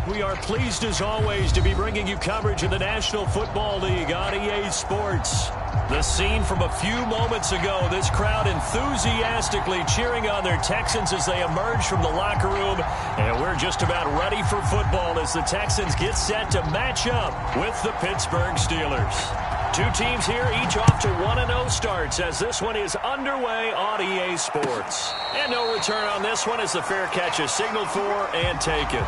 We are pleased as always to be bringing you coverage of the National Football League on EA Sports. The scene from a few moments ago, this crowd enthusiastically cheering on their Texans as they emerge from the locker room. And we're just about ready for football as the Texans get set to match up with the Pittsburgh Steelers. Two teams here, each off to 1-0 starts as this one is underway on EA Sports. And no return on this one as the fair catch is signaled for and taken.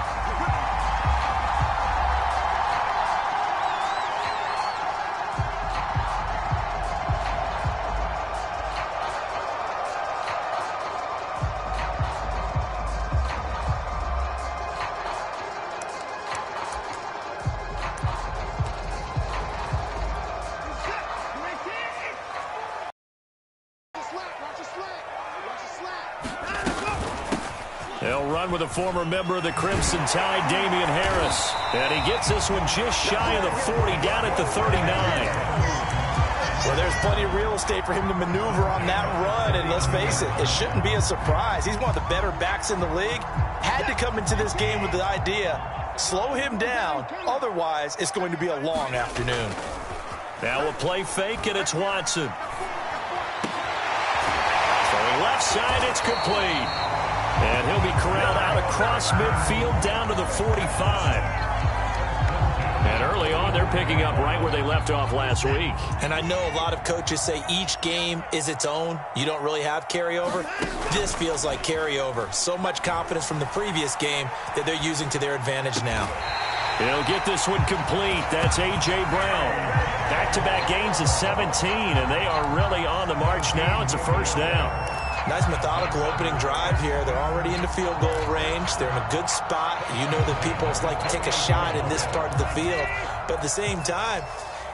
They'll run with a former member of the Crimson Tide, Damian Harris. And he gets this one just shy of the 40, down at the 39. Well, there's plenty of real estate for him to maneuver on that run. And let's face it, it shouldn't be a surprise. He's one of the better backs in the league. Had to come into this game with the idea, slow him down. Otherwise, it's going to be a long afternoon. Now a play fake, and it's Watson. Throwing left side, it's complete. And he'll be corralled out across midfield down to the 45. And early on, they're picking up right where they left off last week. And I know a lot of coaches say each game is its own. You don't really have carryover. This feels like carryover. So much confidence from the previous game that they're using to their advantage now. He'll get this one complete. That's A.J. Brown. Back-to-back gains of 17, and they are really on the march now. It's a first down. Nice methodical opening drive here. They're already into field goal range. They're in a good spot. You know that people like to take a shot in this part of the field. But at the same time,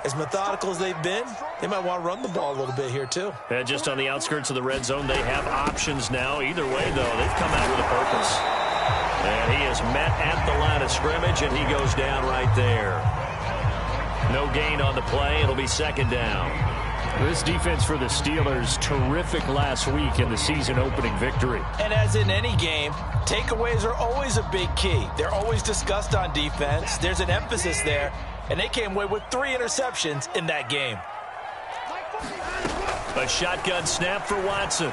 as methodical as they've been, they might want to run the ball a little bit here too. And just on the outskirts of the red zone, they have options now. Either way, though, they've come out with a purpose. And he is met at the line of scrimmage, and he goes down right there. No gain on the play. It'll be second down. This defense for the Steelers, terrific last week in the season-opening victory. And as in any game, takeaways are always a big key. They're always discussed on defense. There's an emphasis there, and they came away with 3 interceptions in that game. A shotgun snap for Watson.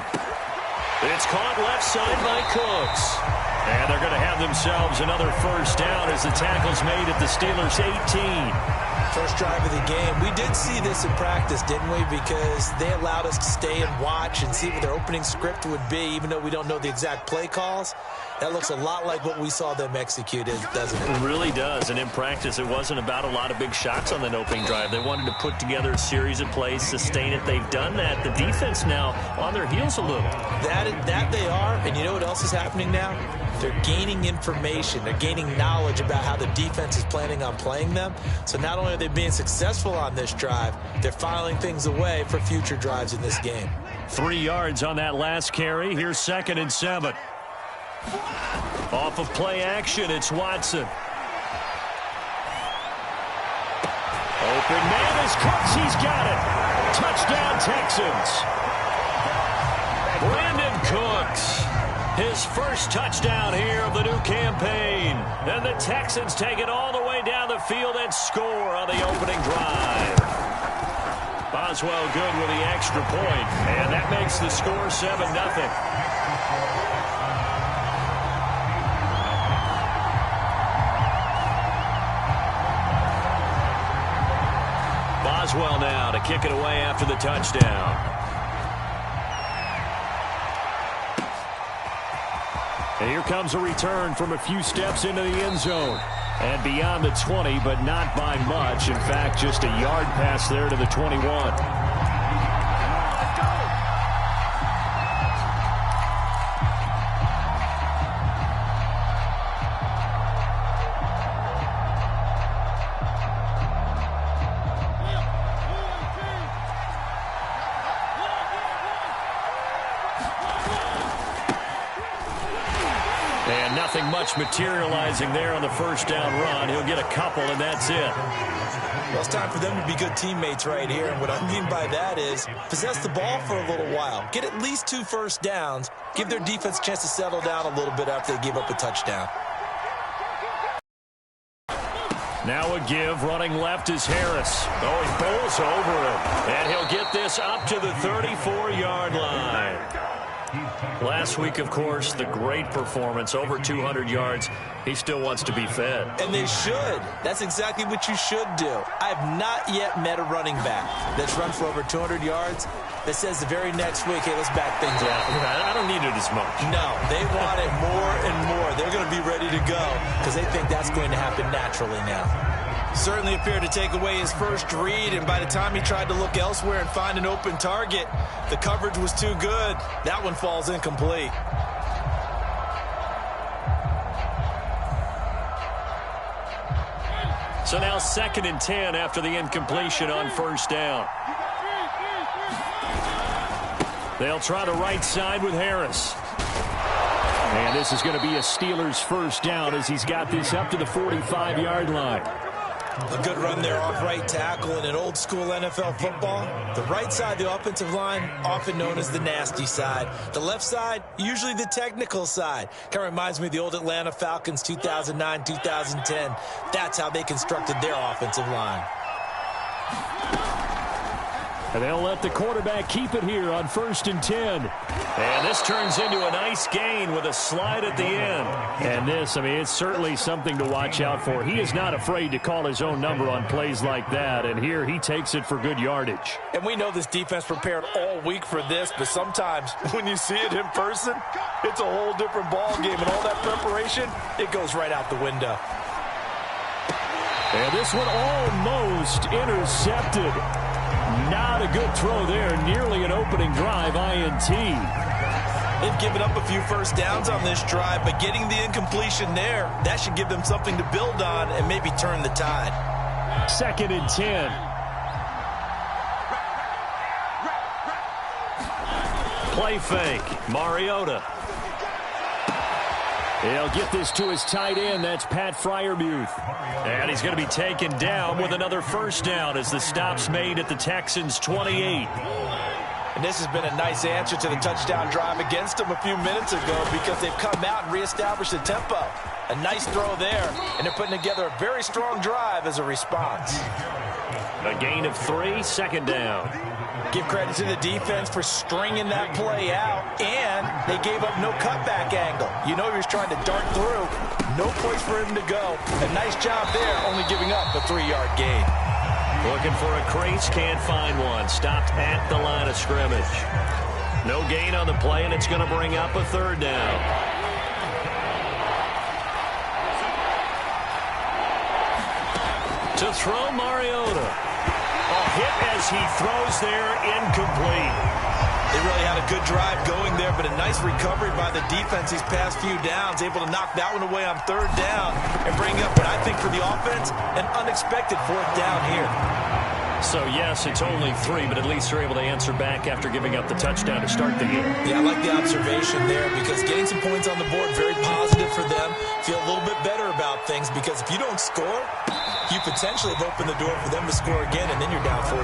It's caught left side by Cooks. And they're going to have themselves another first down as the tackle's made at the Steelers' 18. First drive of the game. We did see this in practice, didn't we? Because they allowed us to stay and watch and see what their opening script would be, even though we don't know the exact play calls. That looks a lot like what we saw them execute, doesn't it? It really does. And in practice, it wasn't about a lot of big shots on that opening drive. They wanted to put together a series of plays, sustain it. They've done that. The defense now on their heels a little. That they are. And you know what else is happening now? They're gaining information. They're gaining knowledge about how the defense is planning on playing them. So not only are they being successful on this drive, they're filing things away for future drives in this game. 3 yards on that last carry. Here's 2nd and 7. Off of play action, it's Watson. Open man is Cooks. He's got it. Touchdown, Texans. Brandon Cooks. His first touchdown here of the new campaign. And the Texans take it all the way down the field and score on the opening drive. Boswell good with the extra point. And that makes the score 7-0. Boswell now to kick it away after the touchdown. And here comes a return from a few steps into the end zone. And beyond the 20, but not by much. In fact, just a yard pass there to the 21. And nothing much materializing there on the first down run. He'll get a couple, and that's it. Well, it's time for them to be good teammates right here. And what I mean by that is possess the ball for a little while. Get at least 2 first downs. Give their defense a chance to settle down a little bit after they give up a touchdown. Now a give. Running left is Harris. Oh, he bowls over him. And he'll get this up to the 34-yard line. Last week, of course, the great performance, over 200 yards. He still wants to be fed. And they should. That's exactly what you should do. I have not yet met a running back that's run for over 200 yards that says the very next week, hey, let's back things up. I don't need it as much. No, they want it more and more. They're going to be ready to go because they think that's going to happen naturally now. Certainly appeared to take away his first read, and by the time he tried to look elsewhere and find an open target, the coverage was too good. That one falls incomplete. So now 2nd and 10 after the incompletion on first down. They'll try the right side with Harris. And this is going to be a Steelers first down as he's got this up to the 45-yard line. A good run there off right tackle in an old-school NFL football. The right side of the offensive line, often known as the nasty side. The left side, usually the technical side. Kind of reminds me of the old Atlanta Falcons 2009, 2010. That's how they constructed their offensive line. And they'll let the quarterback keep it here on 1st and 10. And this turns into a nice gain with a slide at the end. And this, I mean, it's certainly something to watch out for. He is not afraid to call his own number on plays like that. And here he takes it for good yardage. And we know this defense prepared all week for this, but sometimes when you see it in person, it's a whole different ball game. And all that preparation, it goes right out the window. And this one almost intercepted. Not a good throw there. Nearly an opening drive INT. They've given up a few first downs on this drive, but getting the incompletion there, that should give them something to build on and maybe turn the tide. 2nd and 10. Play fake. Mariota. He'll get this to his tight end. That's Pat Freiermuth. And he's going to be taken down with another first down as the stop's made at the Texans' 28. And this has been a nice answer to the touchdown drive against them a few minutes ago because they've come out and reestablished the tempo. A nice throw there, and they're putting together a very strong drive as a response. A gain of 3, 2nd down. Give credit to the defense for stringing that play out, and they gave up no cutback angle. You know he was trying to dart through. No place for him to go. A nice job there, only giving up a 3-yard gain. Looking for a crease, can't find one. Stopped at the line of scrimmage. No gain on the play, and it's going to bring up a 3rd down. To throw Mariota. A hit as he throws there, incomplete. They really had a good drive going there, but a nice recovery by the defense these past few downs, able to knock that one away on 3rd down and bring up what I think for the offense, an unexpected 4th down here. So, yes, it's only 3, but at least they're able to answer back after giving up the touchdown to start the game. Yeah, I like the observation there because getting some points on the board, very positive for them. Feel a little bit better about things because if you don't score, you potentially have opened the door for them to score again, and then you're down 14.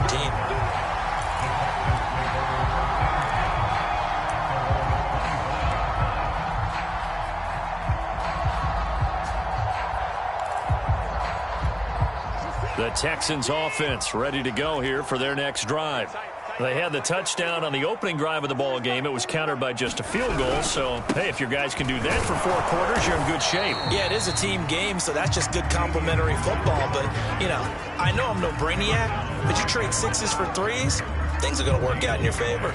The Texans offense ready to go here for their next drive. They had the touchdown on the opening drive of the ball game. It was countered by just a field goal. So, hey, if your guys can do that for 4 quarters, you're in good shape. Yeah, it is a team game, so that's just good complimentary football. But, you know, I know I'm no brainiac, but you trade 6s for 3s, things are going to work out in your favor.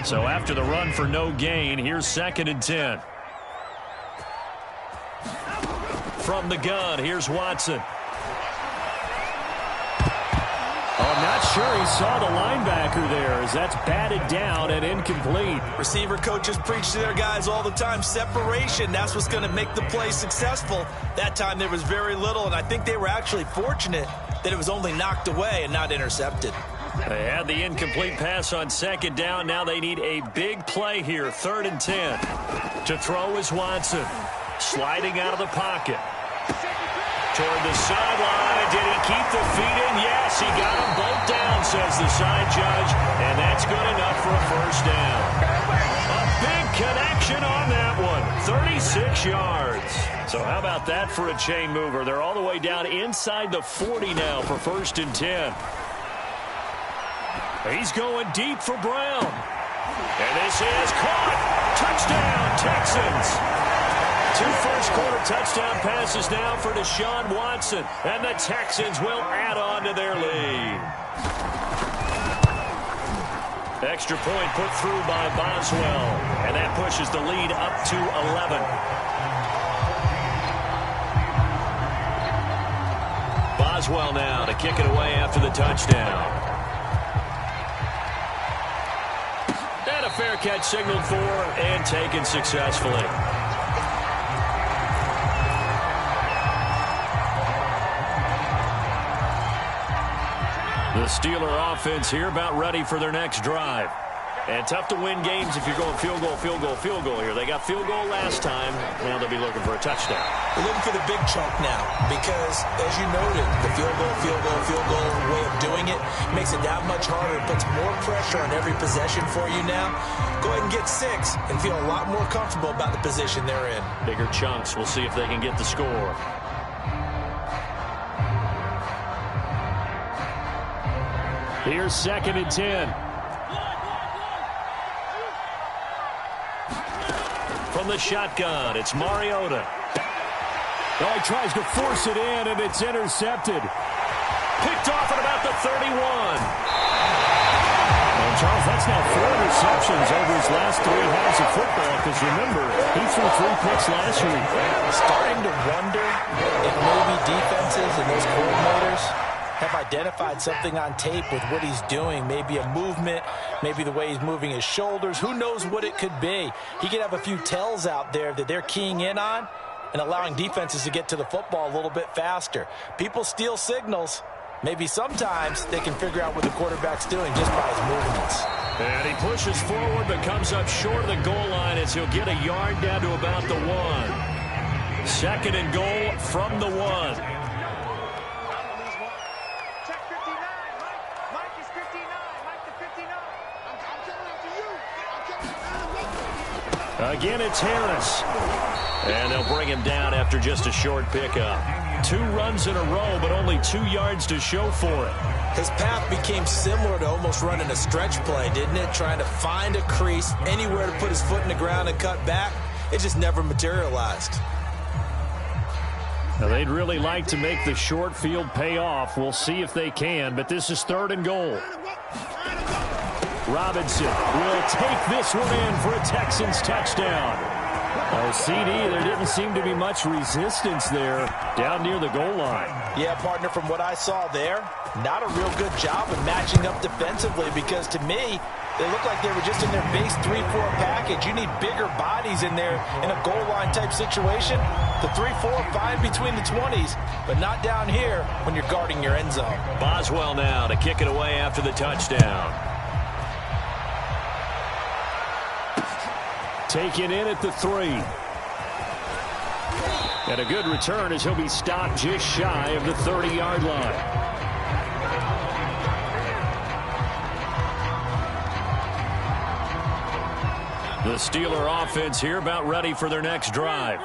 So after the run for no gain, here's 2nd and 10. From the gun, here's Watson. I'm not sure he saw the linebacker there as that's batted down and incomplete. Receiver coaches preach to their guys all the time. Separation, that's what's going to make the play successful. That time there was very little, and I think they were actually fortunate that it was only knocked away and not intercepted. They had the incomplete pass on 2nd down. Now they need a big play here, 3rd and 10. To throw is Watson. Sliding out of the pocket. Toward the sideline. Did he keep the feet in? Yes, he got them both down, says the side judge. And that's good enough for a first down. A big connection on that one. 36 yards. So how about that for a chain mover? They're all the way down inside the 40 now for 1st and 10. He's going deep for Brown. And this is caught. Touchdown, Texans. 2 first-quarter touchdown passes now for Deshaun Watson. And the Texans will add on to their lead. Extra point put through by Boswell. And that pushes the lead up to 11. Boswell now to kick it away after the touchdown. And a fair catch signaled for and taken successfully. The Steeler offense here about ready for their next drive. And tough to win games if you're going field goal, field goal, field goal here. They got field goal last time. Now they'll be looking for a touchdown. They're looking for the big chunk now because, as you noted, the field goal way of doing it makes it that much harder. It puts more pressure on every possession for you now. Go ahead and get 6 and feel a lot more comfortable about the position they're in. Bigger chunks. We'll see if they can get the score. Here's 2nd and 10. From the shotgun, it's Mariota. Oh, he tries to force it in, and it's intercepted. Picked off at about the 31. And Charles, that's now 4 receptions over his last 3 halves of football, because remember, he threw 3 picks last week. Starting to wonder if maybe defenses and those coordinators have identified something on tape with what he's doing. Maybe a movement, maybe the way he's moving his shoulders. Who knows what it could be? He could have a few tells out there that they're keying in on and allowing defenses to get to the football a little bit faster. People steal signals. Maybe sometimes they can figure out what the quarterback's doing just by his movements. And he pushes forward but comes up short of the goal line as he'll get a yard down to about the 1. 2nd and goal from the 1. Again, it's Harris. And they'll bring him down after just a short pickup. 2 runs in a row, but only 2 yards to show for it. His path became similar to almost running a stretch play, didn't it? Trying to find a crease, anywhere to put his foot in the ground and cut back. It just never materialized. Now, they'd really like to make the short field pay off. We'll see if they can, but this is 3rd and goal. Robinson will take this one in for a Texans touchdown. Oh, CD, there didn't seem to be much resistance there down near the goal line. Yeah, partner, from what I saw there, not a real good job of matching up defensively because to me, they look like they were just in their base 3-4 package. You need bigger bodies in there in a goal line type situation. The 3-4 fine between the 20s, but not down here when you're guarding your end zone. Boswell now to kick it away after the touchdown. Taken in at the 3. And a good return as he'll be stopped just shy of the 30-yard line. The Steeler offense here about ready for their next drive.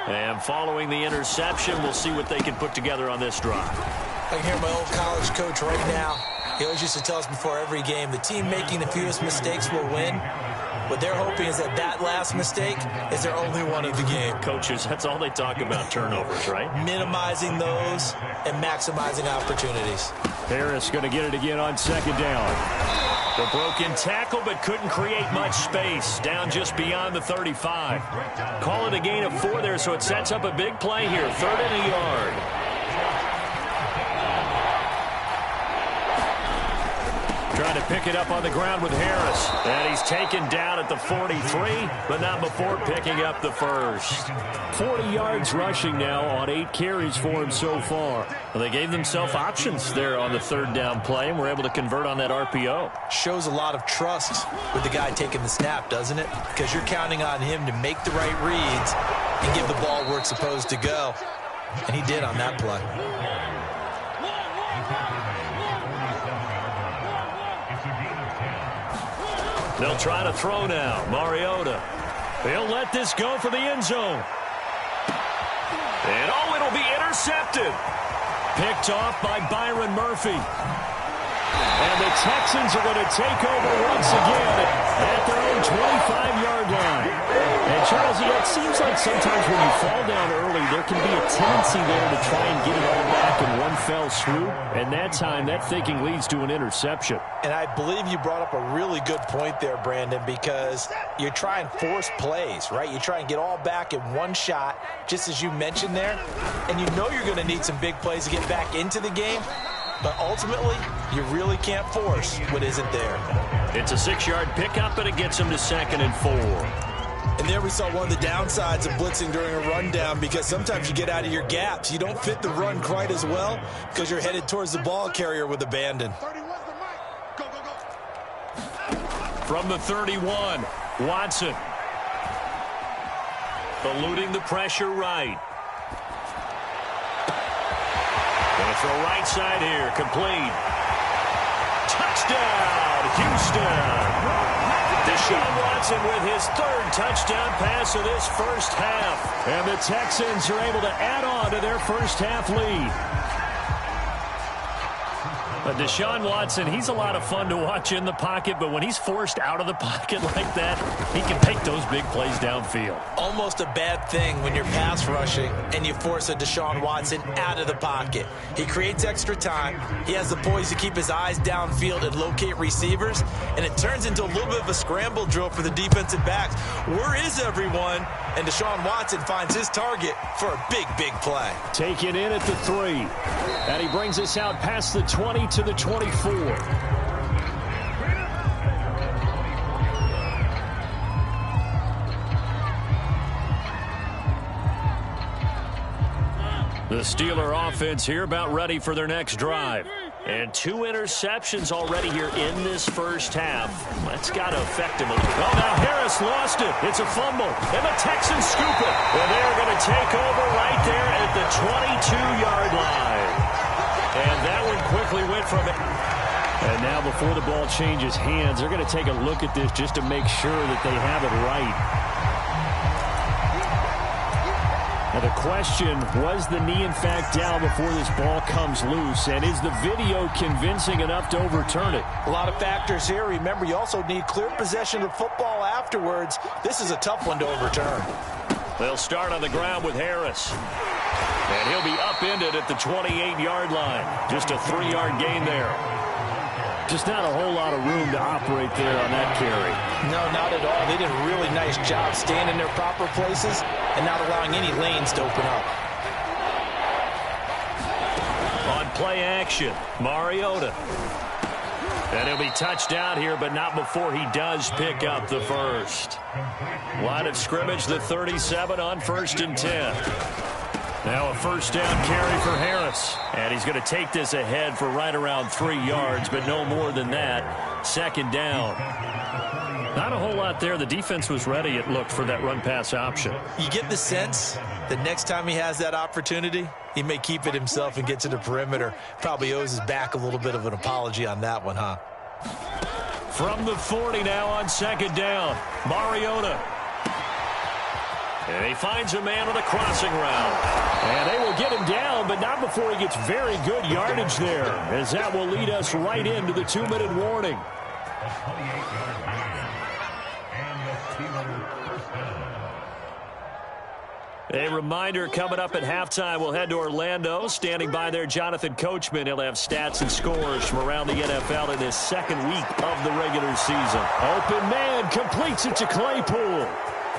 And following the interception, we'll see what they can put together on this drive. I can hear my old college coach right now. He always used to tell us before every game, the team making the fewest mistakes will win. What they're hoping is that last mistake is their only one of the game. Coaches, that's all they talk about, turnovers, right? Minimizing those and maximizing opportunities. Harris going to get it again on 2nd down. The broken tackle, but couldn't create much space. Down just beyond the 35. Call it a gain of 4 there, so it sets up a big play here. 3rd and a yard. Trying to pick it up on the ground with Harris. And he's taken down at the 43, but not before picking up the first. 40 yards rushing now on 8 carries for him so far. Well, they gave themselves options there on the 3rd down play and were able to convert on that RPO. Shows a lot of trust with the guy taking the snap, doesn't it? Because you're counting on him to make the right reads and give the ball where it's supposed to go. And he did on that play. They'll try to throw now. Mariota. They'll let this go for the end zone. And, oh, it'll be intercepted. Picked off by Byron Murphy. And the Texans are going to take over once again at their own 25-yard line. And, Charles, it seems like sometimes when you fall down early, there can be a tendency there to try and get it all back in one fell swoop. And that time, that thinking leads to an interception. And I believe you brought up a really good point there, Brandon, because you're trying to force plays, right? You try and get all back in one shot, just as you mentioned there. And you know you're going to need some big plays to get back into the game. But ultimately, you really can't force what isn't there. It's a 6-yard pickup, and it gets him to 2nd and 4. And there we saw one of the downsides of blitzing during a rundown, because sometimes you get out of your gaps. You don't fit the run quite as well because you're headed towards the ball carrier with abandon. From the 31, Watson. Eluding the pressure right. Going to throw right side here. Complete. Touchdown, Houston. Deshaun Watson with his 3rd touchdown pass of this first half. And the Texans are able to add on to their first half lead. But Deshaun Watson, he's a lot of fun to watch in the pocket, but when he's forced out of the pocket like that, he can make those big plays downfield. Almost a bad thing when you're pass rushing and you force a Deshaun Watson out of the pocket. He creates extra time. He has the poise to keep his eyes downfield and locate receivers, and it turns into a little bit of a scramble drill for the defensive backs. Where is everyone? And Deshaun Watson finds his target for a big, big play. Taken in at the 3. And he brings us out past the 20 to the 24. The Steeler offense here about ready for their next drive. And 2 interceptions already here in this first half. That's got to affect him a little. Oh, now Harris lost it. It's a fumble. And the Texans scoop it. And they're going to take over right there at the 22-yard line. And that one quickly went from it. And now before the ball changes hands, they're going to take a look at this just to make sure that they have it right. Now the question, was the knee in fact down before this ball comes loose? And is the video convincing enough to overturn it? A lot of factors here. Remember, you also need clear possession of football afterwards. This is a tough one to overturn. They'll start on the ground with Harris. And he'll be upended at the 28-yard line. Just a 3-yard gain there. Just not a whole lot of room to operate there on that carry. No, not at all. They did a really nice job staying in their proper places and not allowing any lanes to open up. On play action, Mariota. And he'll be touched down here, but not before he does pick up the first. Line of scrimmage, the 37 on 1st and 10. Now a first down carry for Harris. And he's going to take this ahead for right around 3 yards, but no more than that. 2nd down. Not a whole lot there. The defense was ready, it looked, for that run-pass option. You get the sense that next time he has that opportunity, he may keep it himself and get to the perimeter. Probably owes his back a little bit of an apology on that one, huh? From the 40 now on 2nd down. Mariota. And he finds a man on a crossing route. And they will get him down, but not before he gets very good yardage there, as that will lead us right into the 2-minute warning. A reminder, coming up at halftime, we'll head to Orlando. Standing by there, Jonathan Coachman. He'll have stats and scores from around the NFL in his 2nd week of the regular season. Open man completes it to Claypool.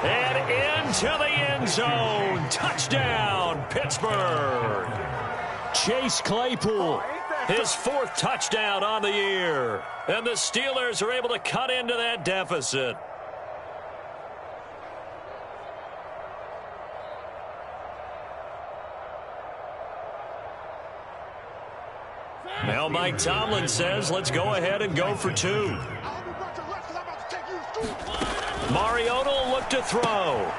And into the end zone. Touchdown, Pittsburgh. Chase Claypool, his 4th touchdown on the year. And the Steelers are able to cut into that deficit. Now Mike Tomlin says, let's go ahead and go for 2. Mariota will look to throw.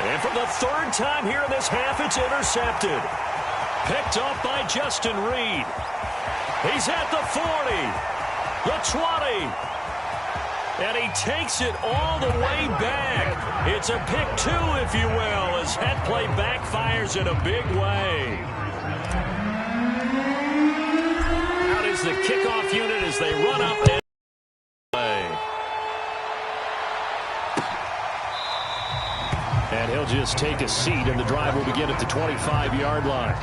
And for the 3rd time here in this half, it's intercepted. Picked off by Justin Reed. He's at the 40, the 20, And he takes it all the way back. It's a pick two, if you will, as that play backfires in a big way. Out is the kickoff unit as they run up and play. And he'll just take a seat, and the drive will begin at the 25-yard line.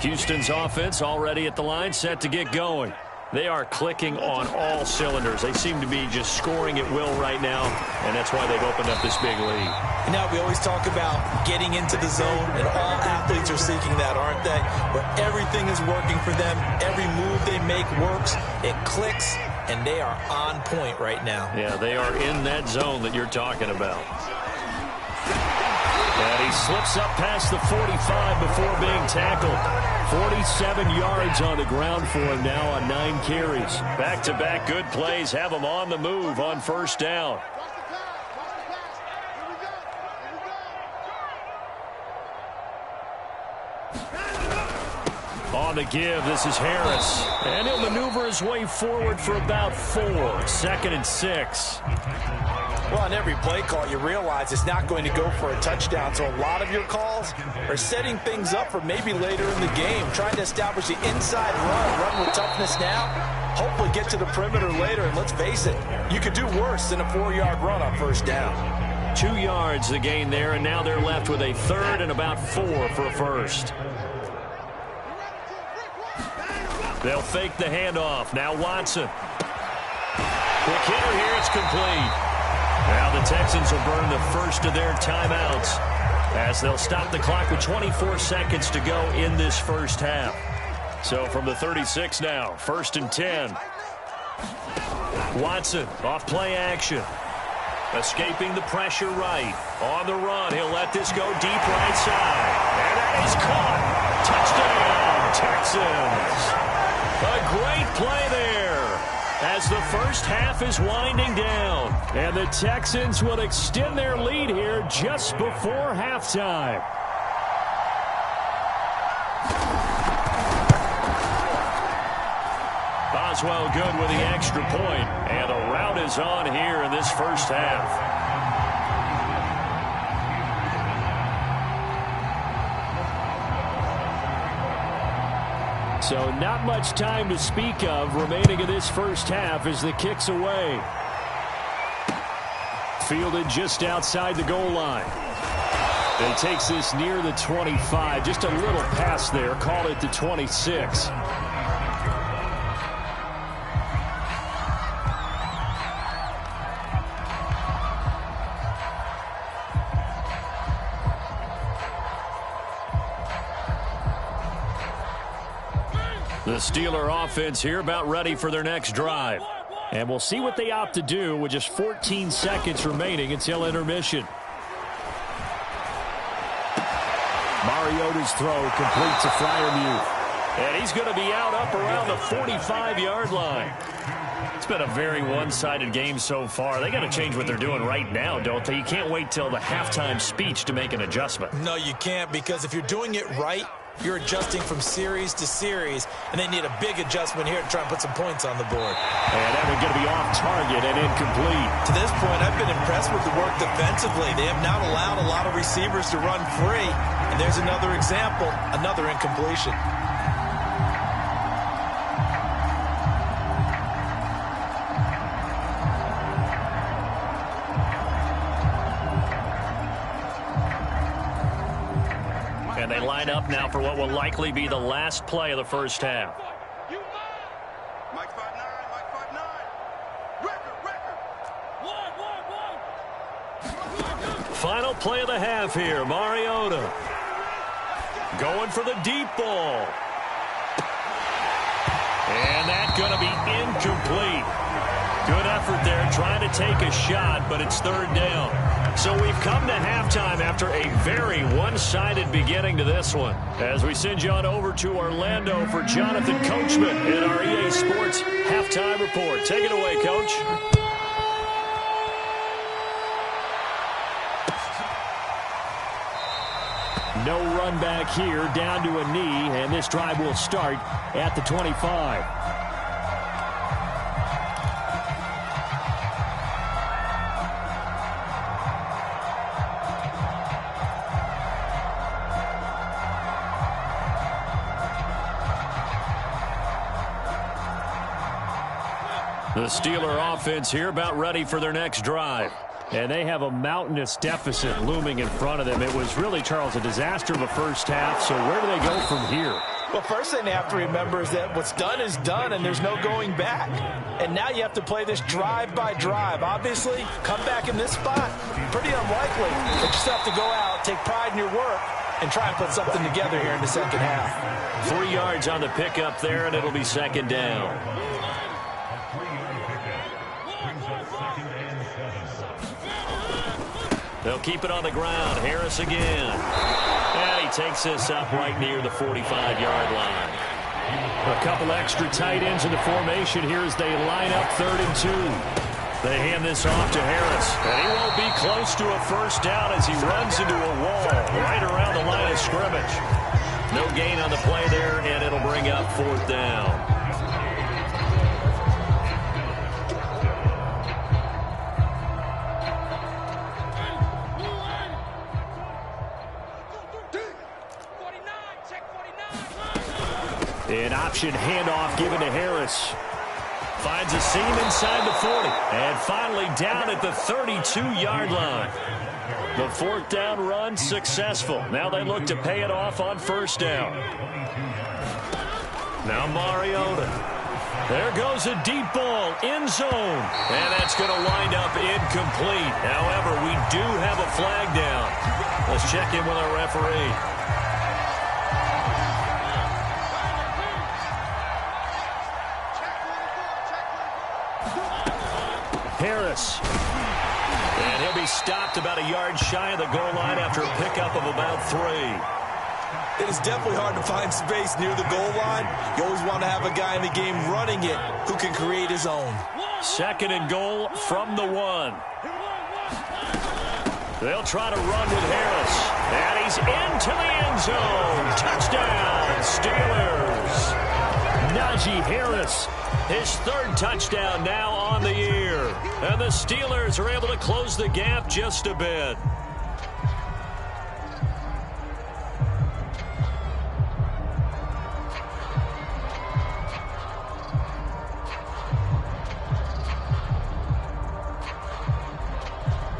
Houston's offense already at the line, set to get going. They are clicking on all cylinders. They seem to be just scoring at will right now, and that's why they've opened up this big lead. And now we always talk about getting into the zone, and all athletes are seeking that, aren't they? Where everything is working for them. Every move they make works. It clicks, and they are on point right now. Yeah, they are in that zone that you're talking about. And he slips up past the 45 before being tackled. 47 yards on the ground for him now on 9 carries. Back-to-back good plays have him on the move on first down. On the give, this is Harris. And he'll maneuver his way forward for about 4. 2nd and 6. Well, on every play call, you realize it's not going to go for a touchdown. So a lot of your calls are setting things up for maybe later in the game, trying to establish the inside run with toughness now, hopefully get to the perimeter later. And let's face it, you could do worse than a 4-yard run on first down. 2 yards the gain there, and now they're left with a 3rd and about 4 for a first. They'll fake the handoff. Now Watson. Quick hitter here. It's complete. Now the Texans will burn the first of their timeouts as they'll stop the clock with 24 seconds to go in this first half. So from the 36 now, 1st and 10. Watson off play action. Escaping the pressure right. On the run, he'll let this go deep right side. And that is caught. Touchdown, Texans. A great play there as the first half is winding down. And the Texans will extend their lead here just before halftime. Boswell good with the extra point. And the route is on here in this first half. So not much time to speak of remaining in this first half as the kick's away. Fielded just outside the goal line. And he takes this near the 25. Just a little pass there. Call it the 26. The Steeler offense here about ready for their next drive. And we'll see what they opt to do with just 14 seconds remaining until intermission. Mariota's throw complete to Freiermuth. And he's going to be out up around the 45-yard line. It's been a very one-sided game so far. They got to change what they're doing right now, don't they? You can't wait till the halftime speech to make an adjustment. No, you can't, because if you're doing it right, you're adjusting from series to series, and they need a big adjustment here to try and put some points on the board. And that one's going to be off target and incomplete. To this point, I've been impressed with the work defensively. They have not allowed a lot of receivers to run free. And there's another example, another incompletion. And they line up now for what will likely be the last play of the first half. Mike 5'9", Mike 5'9". Record. Final play of the half here. Mariota going for the deep ball. And that's going to be incomplete. Good effort there trying to take a shot, but it's 3rd down. So we've come to halftime after a very one-sided beginning to this one. As we send you on over to Orlando for Jonathan Coachman in our EA Sports Halftime Report. Take it away, Coach. No run back here, down to a knee, and this drive will start at the 25. The Steeler offense here about ready for their next drive. And they have a mountainous deficit looming in front of them. It was really, Charles, a disaster of a first half. So where do they go from here? Well, first thing they have to remember is that what's done is done, and there's no going back. And now you have to play this drive by drive. Obviously, come back in this spot, pretty unlikely. But you still have to go out, take pride in your work, and try and put something together here in the second half. 3 yards on the pickup there, and it'll be second down. They'll keep it on the ground. Harris again. And he takes this up right near the 45-yard line. A couple extra tight ends in the formation here as they line up 3rd and 2. They hand this off to Harris. And he won't be close to a first down as he runs into a wall right around the line of scrimmage. No gain on the play there, and it'll bring up 4th down. An option handoff given to Harris. Finds a seam inside the 40. And finally down at the 32-yard line. The 4th down run successful. Now they look to pay it off on first down. Now Mariota. There goes a deep ball, end zone. And that's going to wind up incomplete. However, we do have a flag down. Let's check in with our referee. Harris. And he'll be stopped about a yard shy of the goal line after a pickup of about 3. It is definitely hard to find space near the goal line. You always want to have a guy in the game running it who can create his own. 2nd and goal from the 1. They'll try to run with Harris. And he's into the end zone. Touchdown, Steelers. Najee Harris, his 3rd touchdown now on the year. And the Steelers are able to close the gap just a bit.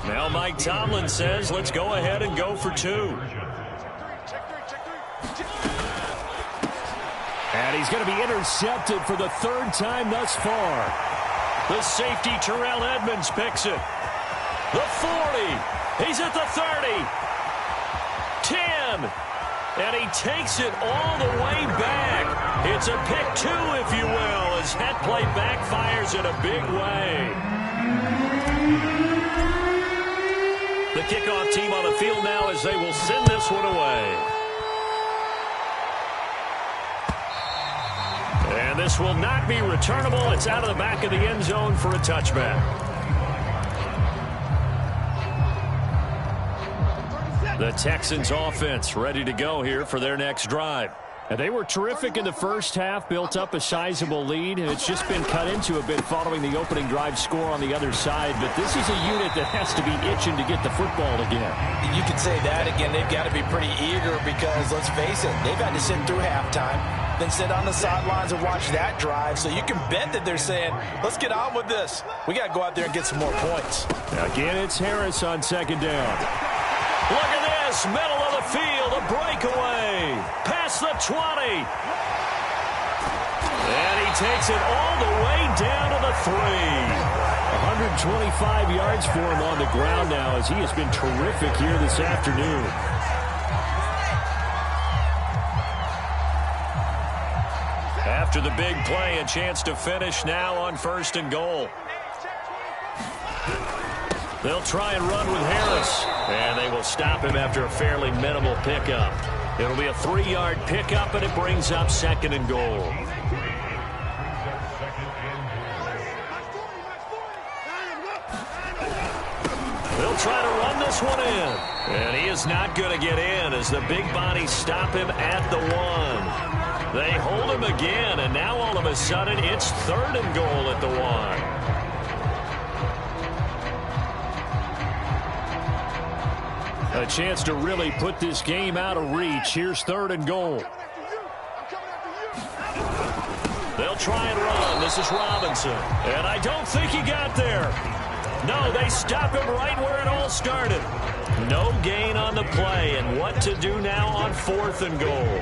Now Mike Tomlin says, let's go ahead and go for 2. And he's going to be intercepted for the 3rd time thus far. The safety, Terrell Edmonds, picks it. The 40. He's at the 30. 10. And he takes it all the way back. It's a pick 2, if you will, as that play backfires in a big way. The kickoff team on the field now as they will send this one away. And this will not be returnable. It's out of the back of the end zone for a touchback. The Texans offense ready to go here for their next drive. And they were terrific in the first half, built up a sizable lead, and it's just been cut into a bit following the opening drive score on the other side. But this is a unit that has to be itching to get the football again. You could say that again. They've got to be pretty eager because, let's face it, they've had to sit through halftime, then sit on the sidelines and watch that drive. So you can bet that they're saying, let's get on with this. We got to go out there and get some more points. Again, it's Harris on 2nd down. Look at this, middle of the field, a breakaway, past the 20. And he takes it all the way down to the 3. 125 yards for him on the ground now as he has been terrific here this afternoon. After the big play, a chance to finish now on 1st and goal. They'll try and run with Harris, and they will stop him after a fairly minimal pickup. It'll be a 3-yard pickup, and it brings up 2nd and goal. They'll try to run this one in. And he is not going to get in as the big bodies stop him at the 1. They hold him again, and now all of a sudden it's 3rd and goal at the 1. A chance to really put this game out of reach. Here's 3rd and goal. They'll try and run. This is Robinson. And I don't think he got there. No, they stop him right where it all started. No gain on the play, and what to do now on 4th and goal.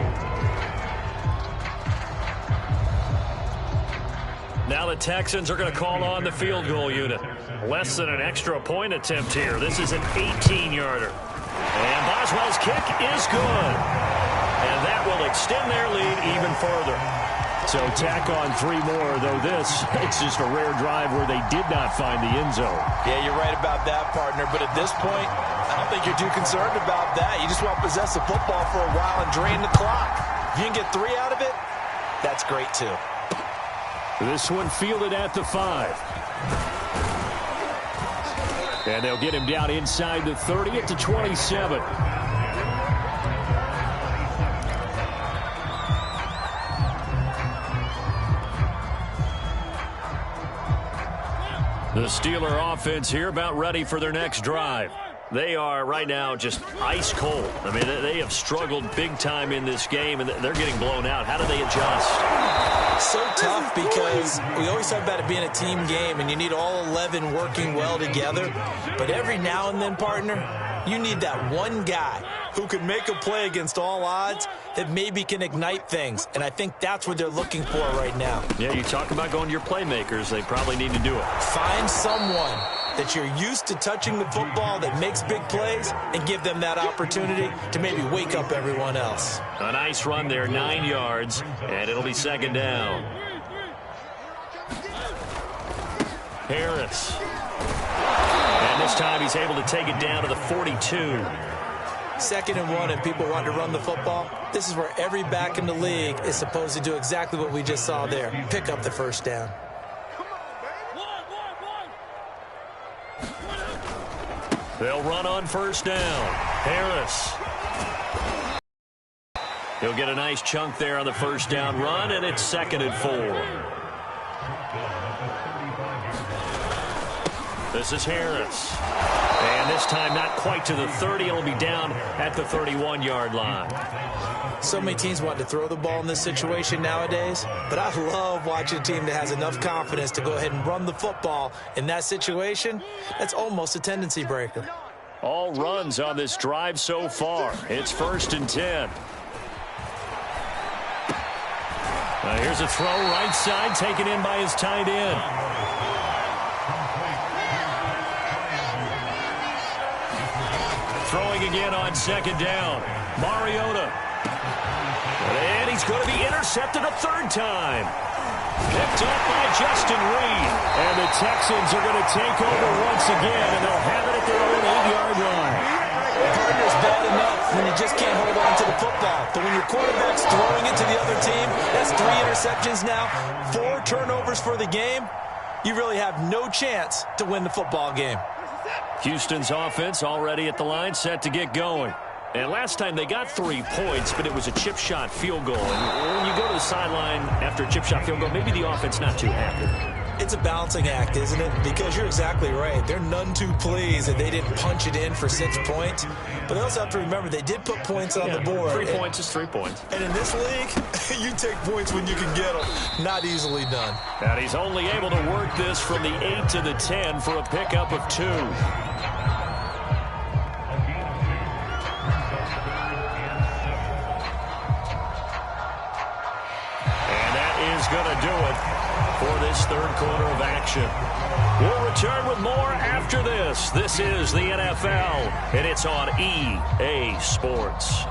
Now the Texans are going to call on the field goal unit. Less than an extra point attempt here. This is an 18-yarder. And Boswell's kick is good. And that will extend their lead even further. So tack on 3 more, though it's just a rare drive where they did not find the end zone. Yeah, you're right about that, partner. But at this point, I don't think you're too concerned about that. You just want to possess the football for a while and drain the clock. If you can get 3 out of it, that's great, too. This one fielded at the 5. And they'll get him down inside the 30 at the 27. The Steeler offense here about ready for their next drive. They are right now just ice cold. I mean, they have struggled big time in this game, and they're getting blown out. How do they adjust? So tough because we always talk about it being a team game, and you need all 11 working well together. But every now and then, partner, you need that one guy who can make a play against all odds that maybe can ignite things. And I think that's what they're looking for right now. Yeah, you talk about going to your playmakers. They probably need to do it. Find someone that you're used to touching the football that makes big plays and give them that opportunity to maybe wake up everyone else. A nice run there, 9 yards, and it'll be 2nd down. Harris. And this time he's able to take it down to the 42. 2nd and 1, and people want to run the football. This is where every back in the league is supposed to do exactly what we just saw there. Pick up the 1st down. They'll run on 1st down. Harris. He'll get a nice chunk there on the 1st down run, and it's 2nd and 4. This is Harris. And this time not quite to the 30. It'll be down at the 31-yard line. So many teams want to throw the ball in this situation nowadays, but I love watching a team that has enough confidence to go ahead and run the football in that situation. That's almost a tendency breaker. All runs on this drive so far. It's 1st and 10. Here's a throw right side taken in by his tight end. Throwing again on 2nd down. Mariota. And he's going to be intercepted a 3rd time. Picked up by Justin Reed. And the Texans are going to take over once again, and they'll have it at their own 8-yard line. Partner's bad enough when you just can't hold on to the football. But when your quarterback's throwing it to the other team, that's 3 interceptions now, 4 turnovers for the game. You really have no chance to win the football game. Houston's offense already at the line, set to get going. And last time they got 3 points, but it was a chip shot field goal. And when you go to the sideline after a chip shot field goal, maybe the offense not too happy. It's a balancing act, isn't it? Because you're exactly right. They're none too pleased that they didn't punch it in for 6 points. But they also have to remember they did put points on the board. 3 points is 3 points. And in this league, you take points when you can get them. Not easily done. And he's only able to work this from the 8 to the 10 for a pickup of 2. Going to do it for this 3rd quarter of action. We'll return with more after this. This is the NFL, and it's on EA Sports.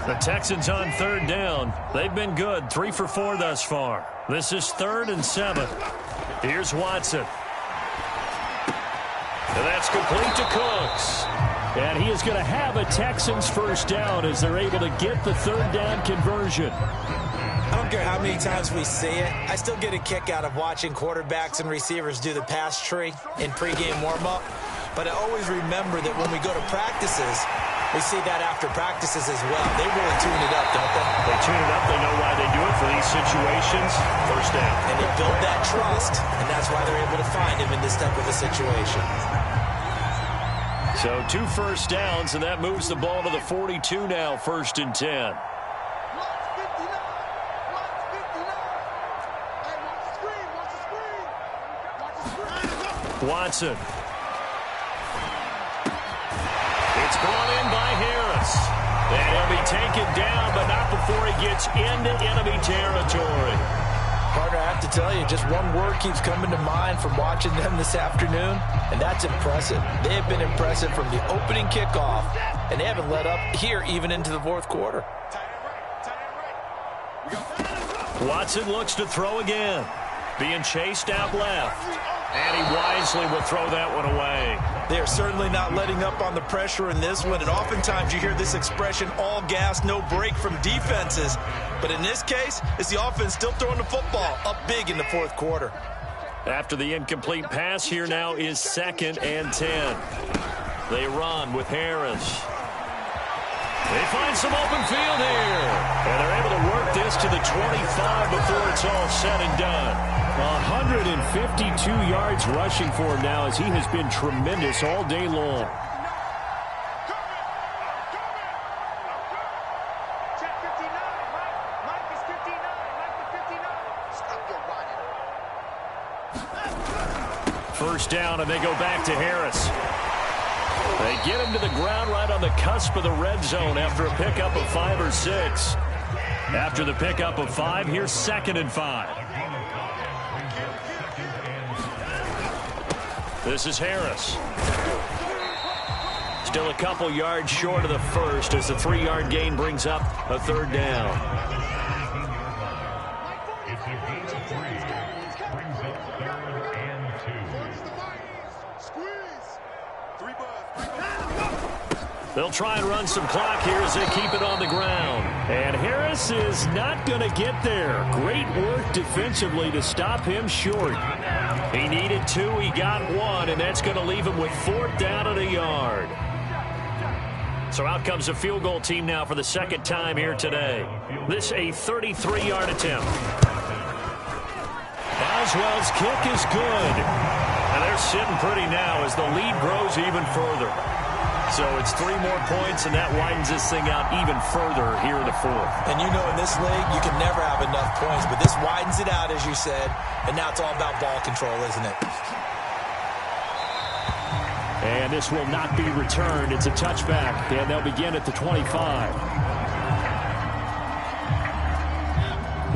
The Texans on 3rd down. They've been good, 3 for 4 thus far. This is 3rd and 7. Here's Watson. And that's complete to Cooks. And he is going to have a Texans first down as they're able to get the third down conversion. I don't care how many times we see it. I still get a kick out of watching quarterbacks and receivers do the pass tree in pregame warm-up. But I always remember that when we go to practices, we see that after practices as well. They really tune it up, don't they? They tune it up. They know why they do it for these situations. First down. And they build that trust, and that's why they're able to find him in this type of a situation. So 2 first downs, and that moves the ball to the 42 now, 1st and 10. Watson. It's brought in by Harris. And he'll be taken down, but not before he gets into enemy territory. Partner, I have to tell you, just one word keeps coming to mind from watching them this afternoon, and that's impressive. They have been impressive from the opening kickoff, and they haven't let up here even into the 4th quarter. Watson looks to throw again. Being chased out left. And he wisely will throw that one away. They're certainly not letting up on the pressure in this one, and oftentimes you hear this expression, all gas, no break from defenses. But in this case, it's the offense still throwing the football up big in the 4th quarter. After the incomplete pass, here now is 2nd and 10. They run with Harris. They find some open field here. And they're able to work this to the 25 before it's all said and done. 152 yards rushing for him now as he has been tremendous all day long. First down, and they go back to Harris. They get him to the ground right on the cusp of the red zone after a pickup of 5 or 6. After the pickup of 5, here's 2nd and 5. This is Harris. Still a couple yards short of the first as the 3-yard gain brings up a 3rd down. They'll try and run some clock here as they keep it on the ground. And Harris is not going to get there. Great work defensively to stop him short. He needed 2, he got 1, and that's going to leave him with 4th down and a yard. So out comes the field goal team now for the 2nd time here today. This a 33-yard attempt. Boswell's kick is good. And they're sitting pretty now as the lead grows even further. So it's 3 more points, and that widens this thing out even further here in the 4th. And you know in this league, you can never have enough points, but this widens it out, as you said, and now it's all about ball control, isn't it? And this will not be returned. It's a touchback, and they'll begin at the 25.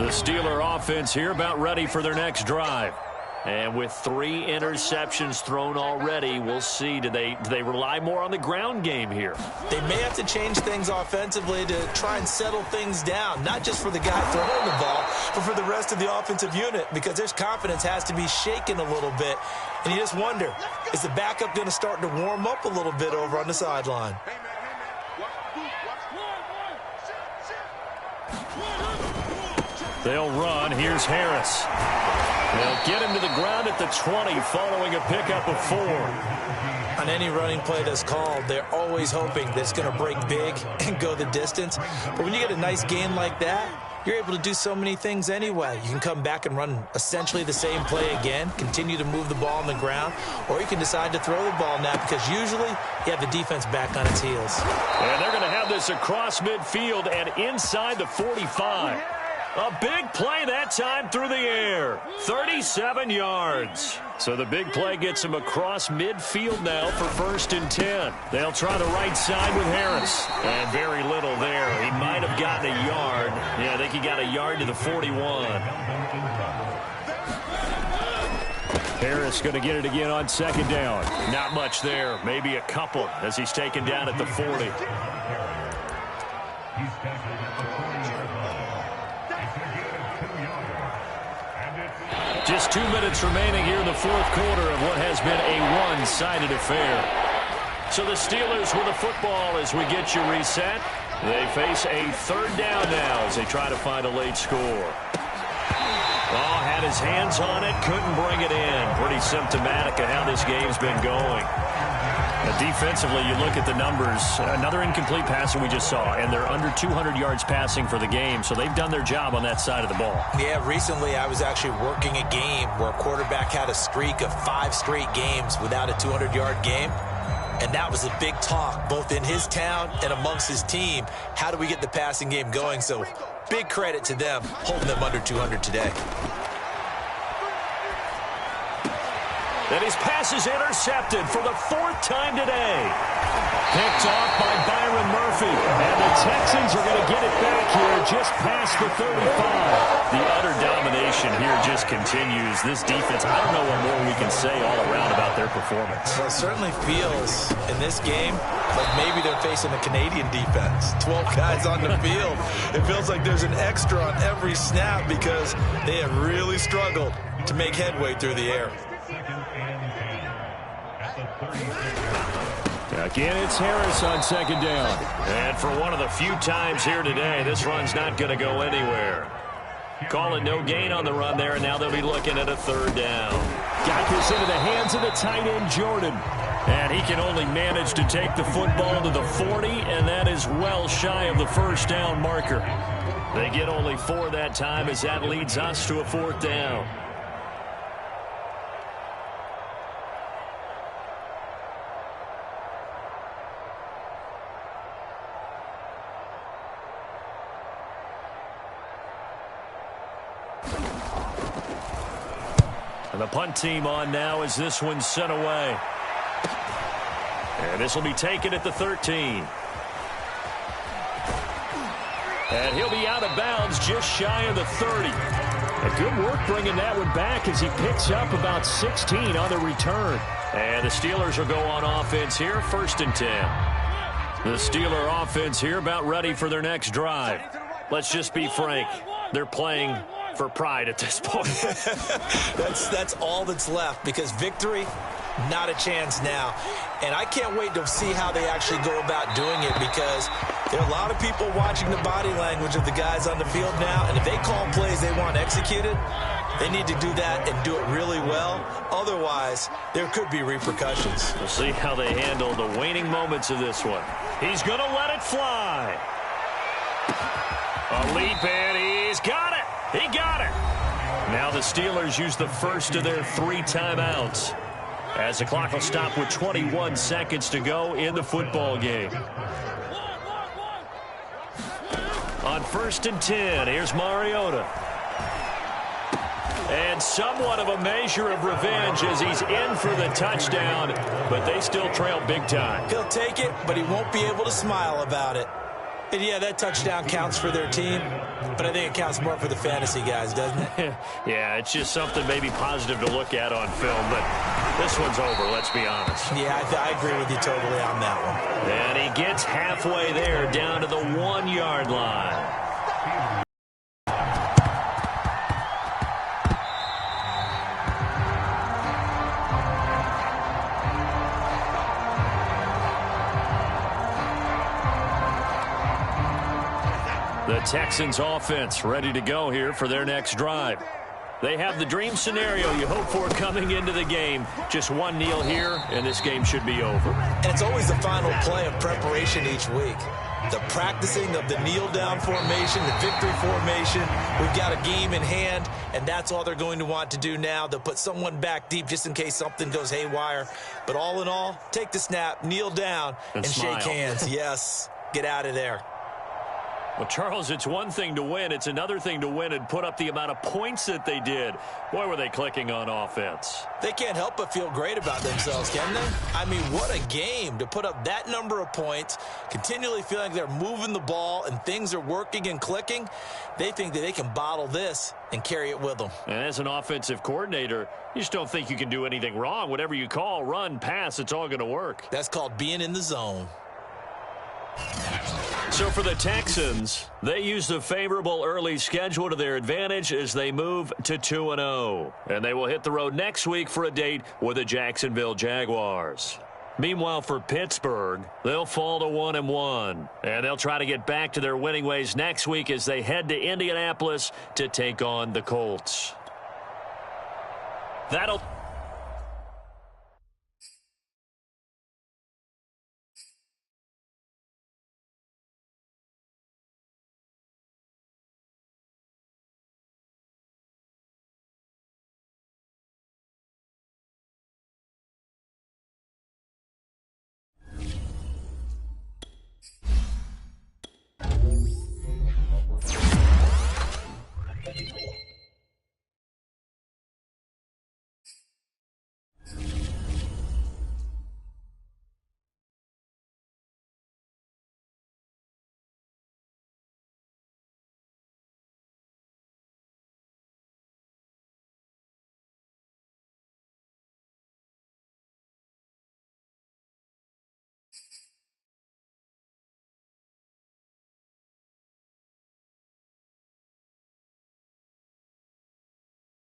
The Steeler offense here about ready for their next drive. And with 3 interceptions thrown already, we'll see. Do they rely more on the ground game here? They may have to change things offensively to try and settle things down, not just for the guy throwing the ball, but for the rest of the offensive unit, because their confidence has to be shaken a little bit. And you just wonder, is the backup going to start to warm up a little bit over on the sideline? They'll run. Here's Harris. They'll get him to the ground at the 20 following a pickup of 4. On any running play that's called, they're always hoping that it's going to break big and go the distance. But when you get a nice gain like that, you're able to do so many things anyway. You can come back and run essentially the same play again, continue to move the ball on the ground, or you can decide to throw the ball now because usually you have the defense back on its heels. And they're going to have this across midfield and inside the 45. A big play that time through the air. 37 yards. So the big play gets him across midfield now for 1st and 10. They'll try the right side with Harris. And very little there. He might have gotten a yard. Yeah, I think he got a yard to the 41. Harris going to get it again on 2nd down. Not much there. Maybe a couple as he's taken down at the 40. Just 2 minutes remaining here in the 4th quarter of what has been a one-sided affair. So the Steelers with the football as we get you reset. They face a third down now as they try to find a late score. Oh, had his hands on it, couldn't bring it in. Pretty symptomatic of how this game's been going. Defensively, you look at the numbers. Another incomplete pass that we just saw, and they're under 200 yards passing for the game, so they've done their job on that side of the ball. Yeah, recently I was actually working a game where a quarterback had a streak of 5 straight games without a 200-yard game, and that was a big talk both in his town and amongst his team. How do we get the passing game going? So big credit to them holding them under 200 today. And his pass is intercepted for the 4th time today. Picked off by Byron Murphy. And the Texans are going to get it back here just past the 35. The utter domination here just continues. This defense, I don't know what more we can say all around about their performance. Well, it certainly feels in this game like maybe they're facing a Canadian defense. 12 guys on the field. It feels like there's an extra on every snap because they have really struggled to make headway through the air. Again, it's Harris on 2nd down. And for one of the few times here today, this run's not going to go anywhere. Call it no gain on the run there, and now they'll be looking at a 3rd down. Got this into the hands of the tight end, Jordan. And he can only manage to take the football to the 40, and that is well shy of the 1st down marker. They get only 4 that time as that leads us to a 4th down. And the punt team on now as this one's sent away. And this will be taken at the 13. And he'll be out of bounds just shy of the 30. A good work bringing that one back as he picks up about 16 on the return. And the Steelers will go on offense here, 1st and 10. The Steeler offense here about ready for their next drive. Let's just be frank. They're playing for pride at this point. That's all that's left because victory, not a chance now. And I can't wait to see how they actually go about doing it because there are a lot of people watching the body language of the guys on the field now, and if they call plays they want executed, they need to do that and do it really well. Otherwise, there could be repercussions. We'll see how they handle the waning moments of this one. He's going to let it fly. A leap, and he's got it. He got it. Now the Steelers use the first of their 3 timeouts as the clock will stop with 21 seconds to go in the football game. On 1st and 10, here's Mariota. And somewhat of a measure of revenge as he's in for the touchdown, but they still trail big time. He'll take it, but he won't be able to smile about it. And yeah, that touchdown counts for their team, but I think it counts more for the fantasy guys, doesn't it? Yeah, it's just something maybe positive to look at on film, but this one's over, let's be honest. Yeah, I agree with you totally on that one. And he gets halfway there, down to the 1-yard line. The Texans offense ready to go here for their next drive. They have the dream scenario you hope for coming into the game. Just one kneel here, and this game should be over. And it's always the final play of preparation each week. The practicing of the kneel-down formation, the victory formation. We've got a game in hand, and that's all they're going to want to do now. They'll put someone back deep just in case something goes haywire. But all in all, take the snap, kneel down, and shake hands. Yes, get out of there. Well, Charles, it's one thing to win. It's another thing to win and put up the amount of points that they did. Boy, were they clicking on offense. They can't help but feel great about themselves, can they? I mean, what a game to put up that number of points, continually feeling they're moving the ball and things are working and clicking. They think that they can bottle this and carry it with them. And as an offensive coordinator, you just don't think you can do anything wrong. Whatever you call, run, pass, it's all going to work. That's called being in the zone. So for the Texans, they use the favorable early schedule to their advantage as they move to 2-0. And they will hit the road next week for a date with the Jacksonville Jaguars. Meanwhile, for Pittsburgh, they'll fall to 1-1. And they'll try to get back to their winning ways next week as they head to Indianapolis to take on the Colts. That'll